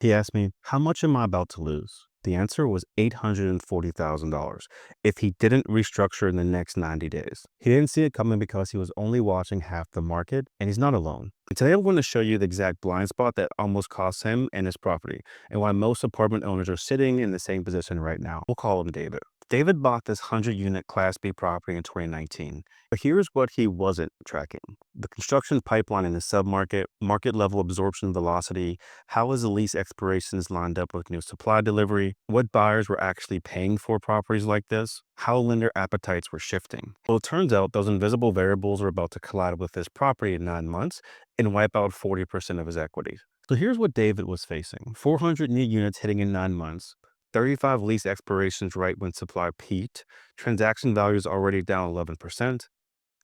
He asked me, how much am I about to lose? The answer was $840,000 if he didn't restructure in the next 90 days. He didn't see it coming because he was only watching half the market, and he's not alone. And today I'm going to show you the exact blind spot that almost cost him and his property, and why most apartment owners are sitting in the same position right now. We'll call him David. David bought this 100-unit Class B property in 2019. But here's what he wasn't tracking: the construction pipeline in the submarket, market level absorption velocity, how is the lease expirations lined up with new supply delivery, what buyers were actually paying for properties like this, how lender appetites were shifting. Well, it turns out those invisible variables are about to collide with this property in 9 months and wipe out 40% of his equity. So here's what David was facing: 400 new units hitting in 9 months, 35 lease expirations right when supply peaked, transaction values already down 11%,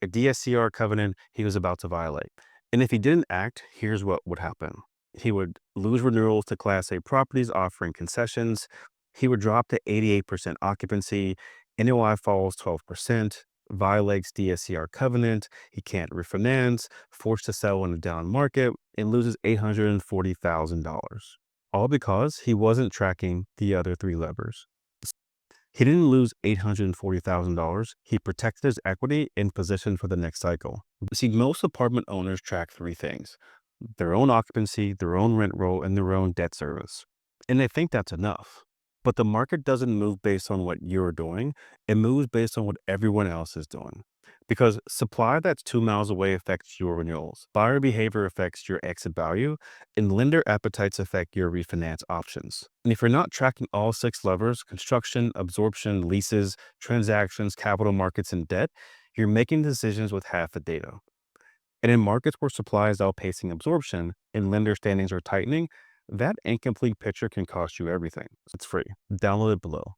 a DSCR covenant he was about to violate. And if he didn't act, here's what would happen: he would lose renewals to Class A properties offering concessions. He would drop to 88% occupancy. NOI falls 12%, violates DSCR covenant. He can't refinance, forced to sell in a down market, and loses $840,000. All because he wasn't tracking the other three levers. He didn't lose $840,000. He protected his equity and positioned for the next cycle. See, most apartment owners track three things: their own occupancy, their own rent roll, and their own debt service. And they think that's enough. But the market doesn't move based on what you're doing, it moves based on what everyone else is doing. Because supply that's 2 miles away affects your renewals, buyer behavior affects your exit value, and lender appetites affect your refinance options. And if you're not tracking all six levers — construction, absorption, leases, transactions, capital markets, and debt — you're making decisions with half the data. And in markets where supply is outpacing absorption and lender standings are tightening, that incomplete picture can cost you everything. It's free. Download it below.